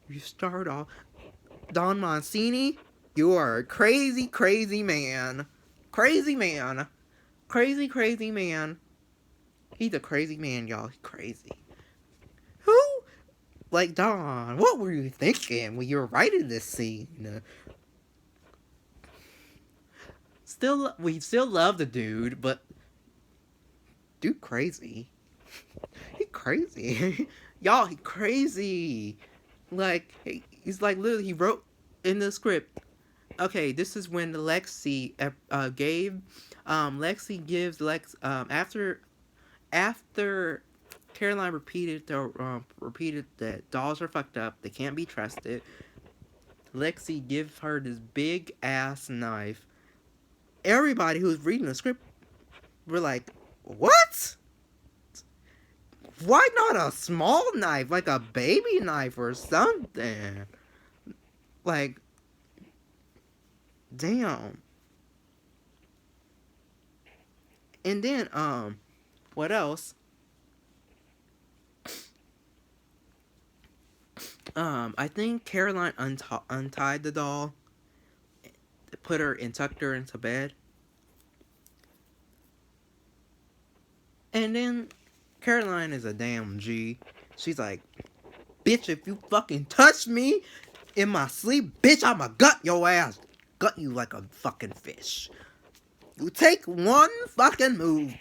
You start off, Don Mancini, you are a crazy, crazy man. Crazy man. Crazy, crazy man. He's a crazy man, y'all. He's crazy. Who? Like, Don, what were you thinking when you were writing this scene? We still love the dude, but dude crazy. He crazy. Y'all, he crazy. Like, he's like, literally, he wrote in the script, okay, this is when Lexi gives Lex, after Caroline repeated that dolls are fucked up, they can't be trusted, Lexi gives her this big ass knife. Everybody who was reading the script were like, what? Why not a small knife, like a baby knife or something? Like, damn. And then, what else? I think Caroline untied the doll, put her and tucked her into bed. And then Caroline is a damn G. She's like, bitch, if you fucking touch me in my sleep, bitch, I'ma gut your ass. Gut you like a fucking fish. You take one fucking move.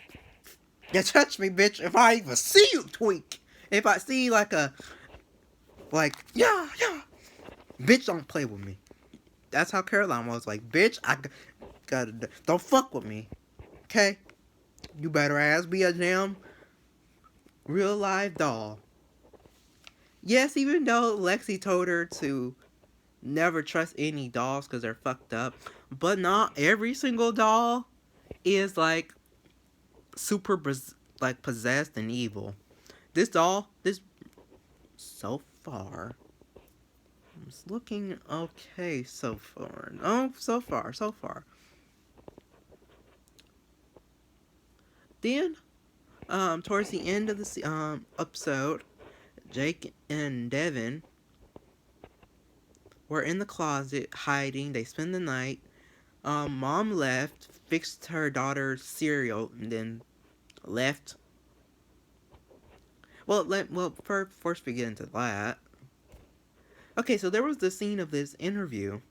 You touch me, bitch, if I even see you tweak. If I see yeah, bitch, don't play with me. That's how Caroline was like, bitch, Don't fuck with me, okay? You better ass be a damn real live doll. Yes, even though Lexi told her to never trust any dolls because they're fucked up, but not every single doll is like super like possessed and evil. This doll, this so far, it's looking okay so far. Oh, so far. Then, towards the end of the episode, Jake and Devin were in the closet hiding. They spend the night. Mom left, fixed her daughter's cereal, and then left. Well, first we get into that. Okay, so there was the scene of this interview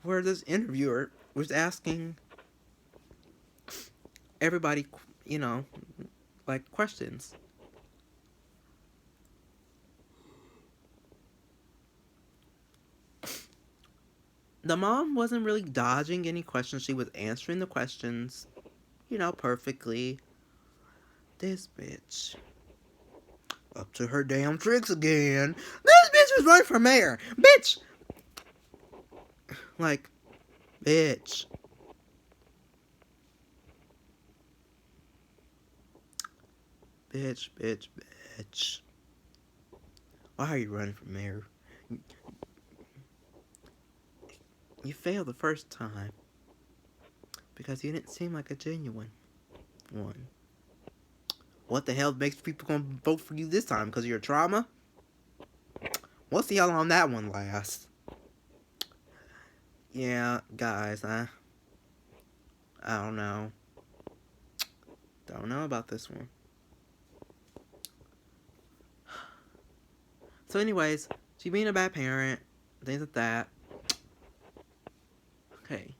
where this interviewer was asking everybody, like questions. The mom wasn't really dodging any questions. She was answering the questions, perfectly. This bitch. Up to her damn tricks again. This bitch was running for mayor. Bitch! Like, bitch. Bitch. Why are you running for mayor? You failed the first time because you didn't seem like a genuine one. What the hell makes people gonna vote for you this time? Because of your trauma? We'll see how long that one lasts. Yeah, guys, I don't know. Don't know about this one. So anyways, she being a bad parent, things like that. Okay.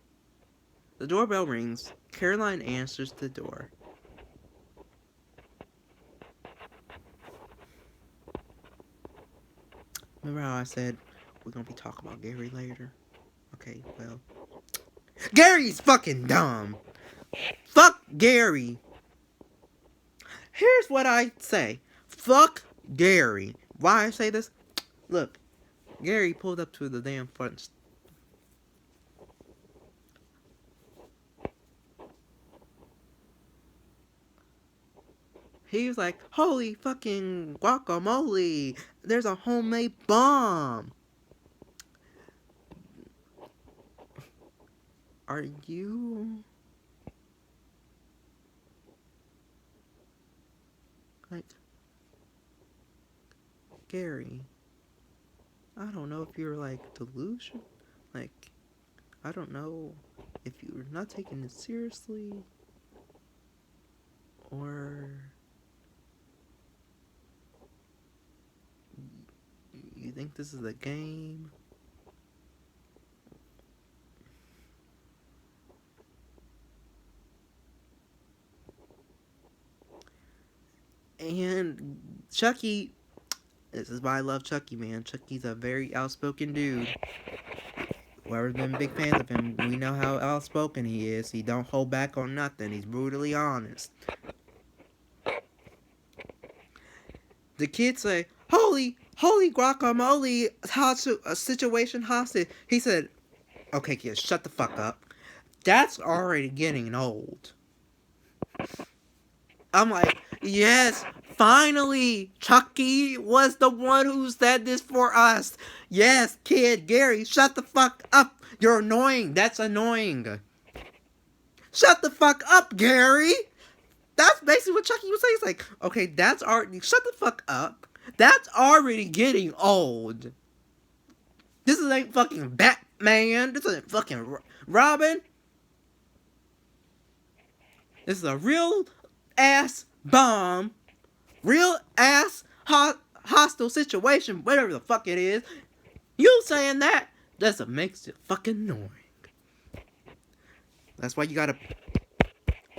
The doorbell rings. Caroline answers the door. Remember how I said we're gonna be talking about Gary later? Okay, well. Gary's fucking dumb! Fuck Gary! Here's what I say. Fuck Gary. Why I say this? Look, Gary pulled up to the damn front. He was like, holy fucking guacamole! There's a homemade bomb! Are you... like... Gary? I don't know if you're like delusional. Like, I don't know if you're not taking it seriously. Or... you think this is a game? And Chucky, this is why I love Chucky, man. Chucky's a very outspoken dude. Whoever's been big fans of him, we know how outspoken he is. He don't hold back on nothing. He's brutally honest. The kids say, holy guacamole, situation hostage. He said, okay, kids, shut the fuck up. That's already getting old. I'm like, yes, finally, Chucky was the one who said this for us. Yes, kid, Gary, shut the fuck up. You're annoying. That's annoying. Shut the fuck up, Gary. That's basically what Chucky was saying. He's like, okay, that's already, shut the fuck up. That's already getting old. This ain't fucking Batman. This isn't fucking Robin. This is a real ass bomb. Real ass hostile situation. Whatever the fuck it is. You saying that just makes it fucking annoying. That's why you got a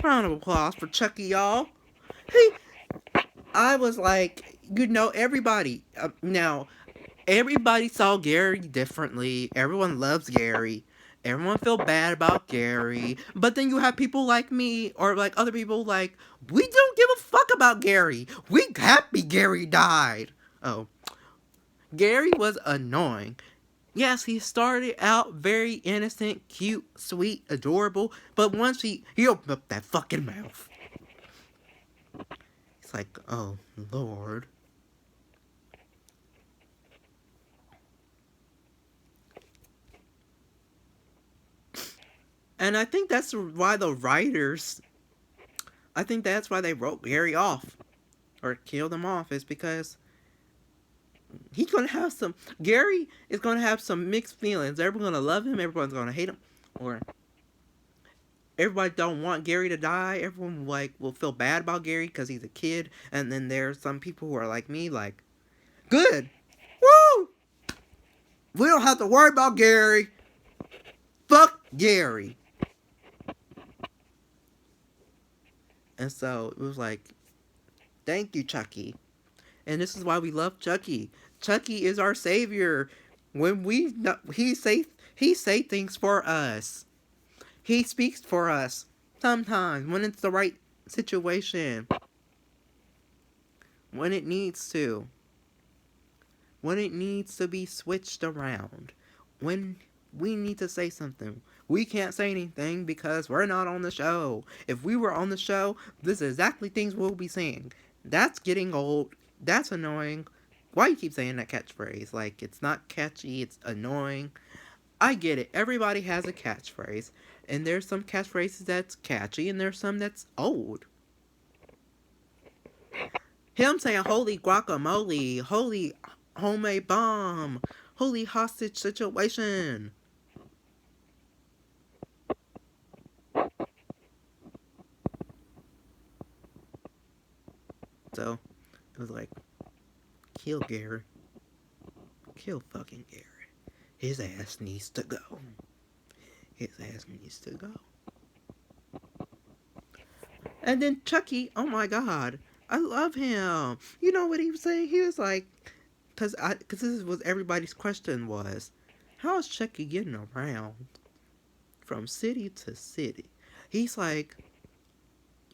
round of applause for Chucky, y'all. I was like, everybody. Now, everybody saw Gary differently. Everyone loves Gary. Everyone feel bad about Gary, but then you have people like me or like other people like we don't give a fuck about Gary. We happy Gary died. Oh, Gary was annoying. Yes, he started out very innocent, cute, sweet, adorable, but once he opened up that fucking mouth, it's like, oh Lord. And I think that's why the writers, I think that's why they wrote Gary off or killed him off, is because he's gonna have some. Gary is gonna have some mixed feelings. Everyone's gonna love him. Everyone's gonna hate him, or everybody don't want Gary to die. Everyone like will feel bad about Gary because he's a kid. And then there's some people who are like me, like, good, woo. We don't have to worry about Gary. Fuck Gary. And so it was like, thank you, Chucky. And this is why we love Chucky. Chucky is our savior. When he say things for us. He speaks for us. Sometimes when it's the right situation. When it needs to. When it needs to be switched around. When we need to say something. We can't say anything because we're not on the show. If we were on the show, this is exactly things we'll be saying. That's getting old. That's annoying. Why you keep saying that catchphrase? Like, it's not catchy, it's annoying. I get it. Everybody has a catchphrase. And there's some catchphrases that's catchy, and there's some that's old. Him saying, holy guacamole, holy homemade bomb, holy hostage situation. So, it was like, kill Gary. Kill fucking Gary. His ass needs to go. His ass needs to go. And then Chucky, oh my god. I love him. You know what he was saying? He was like, because this is what everybody's question was. How is Chucky getting around from city to city? He's like,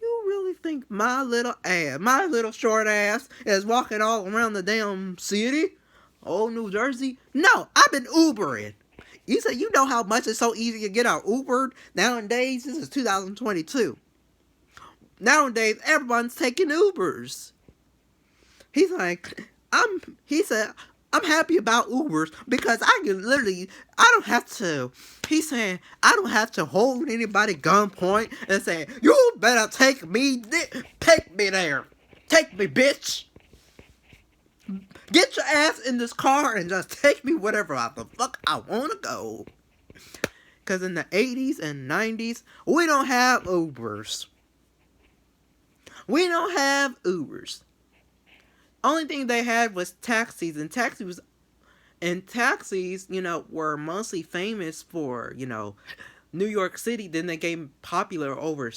you really think my little ass, my little short ass, is walking all around the damn city? Oh, New Jersey? No, I've been Ubering. You say you know how much it's so easy to get out Ubered nowadays? This is 2022. Nowadays, everyone's taking Ubers. He's like, he said, I'm happy about Ubers because I can literally, I don't have to, he's saying, I don't have to hold anybody gunpoint and say, you better take me there. Take me, bitch. Get your ass in this car and just take me whatever the fuck I want to go. Because in the 80s and 90s, we don't have Ubers. We don't have Ubers. Only thing they had was taxis, and taxis, you know, were mostly famous for, you know, New York City. Then they became popular over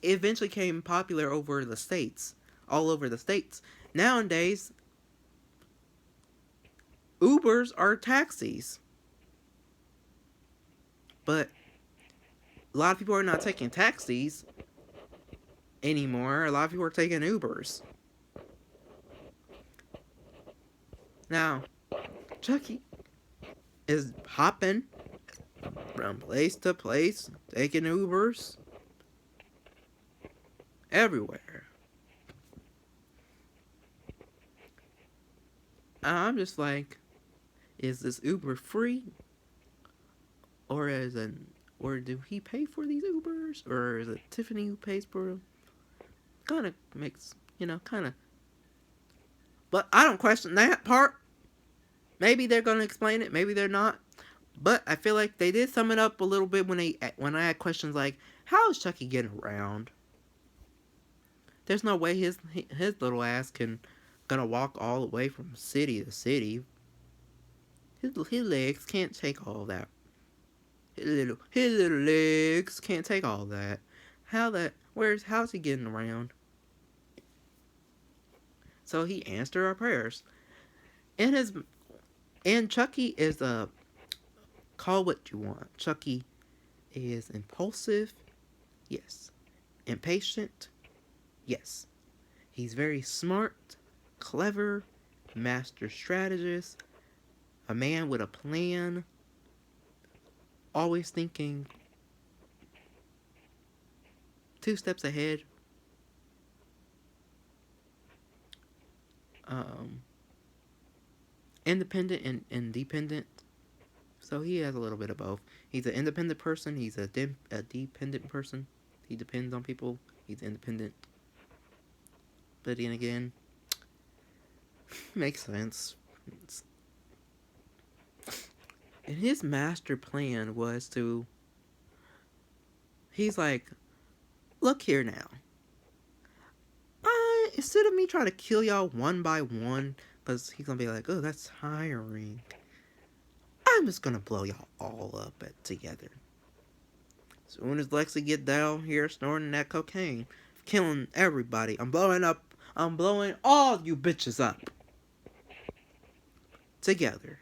eventually came popular over the states, all over the states. Nowadays, Ubers are taxis, but a lot of people are not taking taxis anymore. A lot of people are taking Ubers. Now, Chucky is hopping from place to place, taking Ubers everywhere. I'm just like, is this Uber free? Or or do he pay for these Ubers? Or is it Tiffany who pays for them? Kind of makes, kind of. But I don't question that part. Maybe they're going to explain it. Maybe they're not. But I feel like they did sum it up a little bit when I had questions like, how is Chucky getting around? There's no way his little ass gonna walk all the way from city to city. His legs can't take all that. His little legs can't take all that. How's he getting around? So he answered our prayers. In his And Chucky is a call what you want. Chucky is impulsive, yes. Impatient, yes. He's very smart, clever, master strategist, a man with a plan, always thinking 2 steps ahead. Um, Independent and independent. So he has a little bit of both. He's an independent person. He's a dependent person. He depends on people. He's independent. But then again, makes sense. And his master plan was to. He's like, look here now. Instead of me trying to kill y'all one by one, because he's gonna be like, oh, that's tiring. I'm just gonna blow y'all all up together. As soon as Lexi get down here snorting that cocaine, killing everybody, I'm blowing all you bitches up. Together.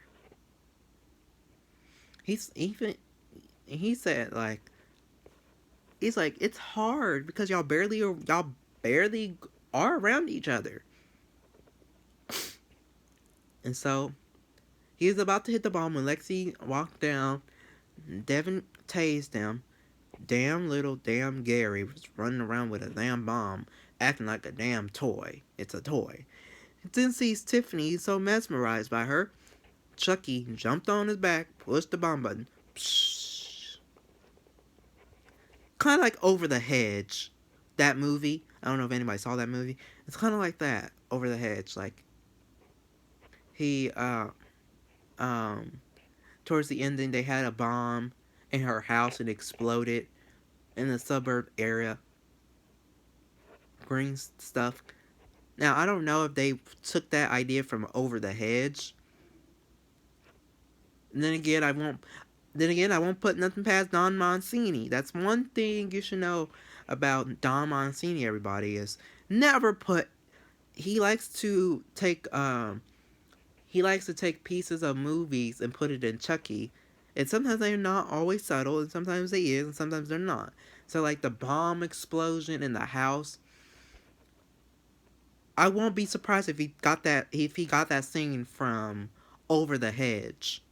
He said he's like, it's hard because y'all barely are around each other. And so he was about to hit the bomb when Lexi walked down. Devin tased him. Damn Gary was running around with a damn bomb, acting like a damn toy. It's a toy. Then sees Tiffany so mesmerized by her. Chucky jumped on his back, pushed the bomb button. Psh. Kind of like Over the Hedge. That movie. I don't know if anybody saw that movie. It's kind of like that. Over the Hedge. Like, he, towards the ending, they had a bomb in her house and exploded in the suburb area. Green stuff. Now, I don't know if they took that idea from Over the Hedge. And then again, I won't put nothing past Don Mancini. That's one thing you should know about Don Mancini, everybody, is never put. He likes to take pieces of movies and put it in Chucky. And sometimes they're not always subtle, and sometimes they is, and sometimes they're not. So like the bomb explosion in the house, I won't be surprised if he got that scene from Over the Hedge.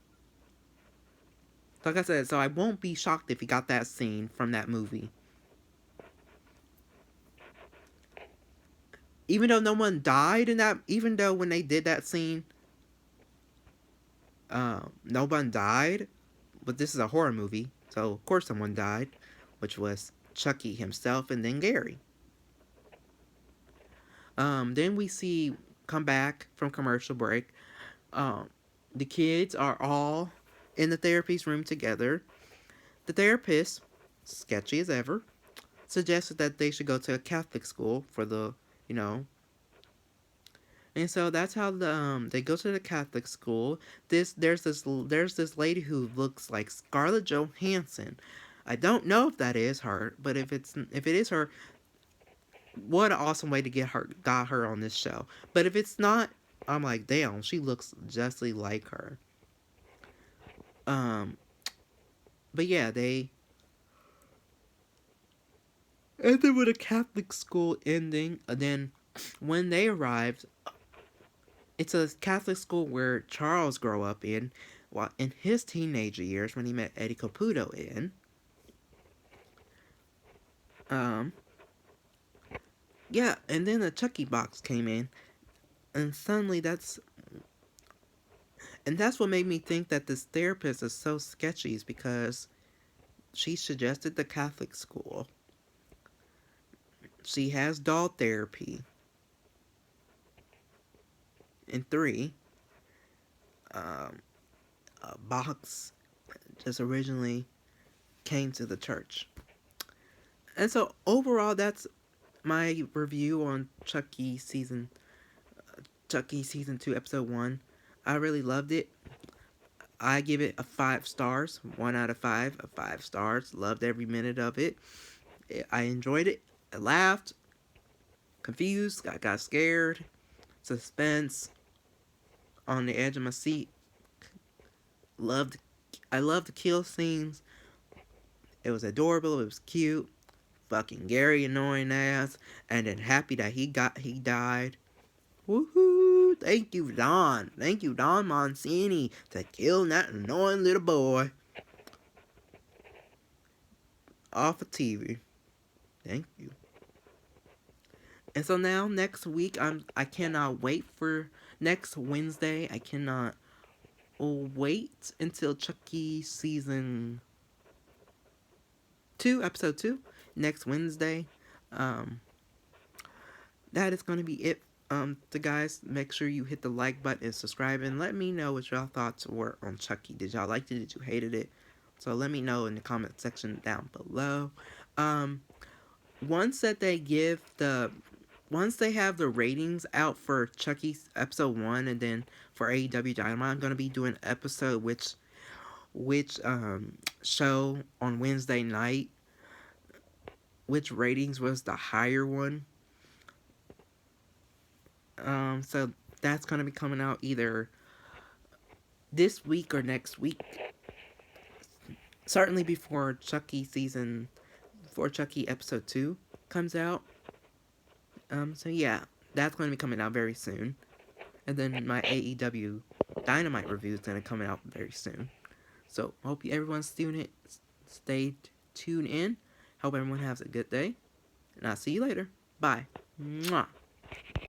Like I said, so I won't be shocked if he got that scene from that movie. Even though no one died in that, even though when they did that scene, no one died, but this is a horror movie, so of course someone died, which was Chucky himself and then Gary. Then we see, come back from commercial break, the kids are all in the therapist room together. The therapist, sketchy as ever, suggested that they should go to a Catholic school for the, and so that's how they go to the Catholic school. There's this lady who looks like Scarlett Johansson. I don't know if that is her, but if it is her, what an awesome way to got her on this show. But if it's not, I'm like, damn, she looks justly like her. But yeah, and then with a Catholic school ending, and then when they arrived, it's a Catholic school where Charles grew up in, while in his teenager years when he met Eddie Caputo in. Yeah, and then the Chucky box came in, and suddenly that's what made me think that this therapist is so sketchy, is because she suggested the Catholic school. She has doll therapy. And 3, a box just originally came to the church. And so overall, that's my review on Chucky season 2, episode 1. I really loved it. I give it a 5 stars, 1 out of 5, 5 stars. Loved every minute of it. I enjoyed it. I laughed, confused, I got scared, suspense, on the edge of my seat. Loved, I loved the kill scenes. It was adorable. It was cute. Fucking Gary annoying ass, and then happy that he died. Woohoo! Thank you, Don. Thank you, Don Mancini, to kill that annoying little boy off of TV. Thank you. And so now next week, I cannot wait for next Wednesday. I cannot wait until Chucky season 2, episode 2, next Wednesday. Um, that is going to be it. The guys, make sure you hit the like button and subscribe, and let me know what y'all thoughts were on Chucky. Did y'all like it? Did you hated it? So let me know in the comment section down below. Once they have the ratings out for Chucky's episode 1, and then for AEW Dynamite, I'm gonna be doing an episode which show on Wednesday night, which ratings was the higher one. So that's gonna be coming out either this week or next week. Certainly before Chucky episode 2 comes out. So yeah, that's going to be coming out very soon. And then my AEW Dynamite review is going to come out very soon. So hope everyone's stay tuned in. Hope everyone has a good day. And I'll see you later. Bye. Mwah.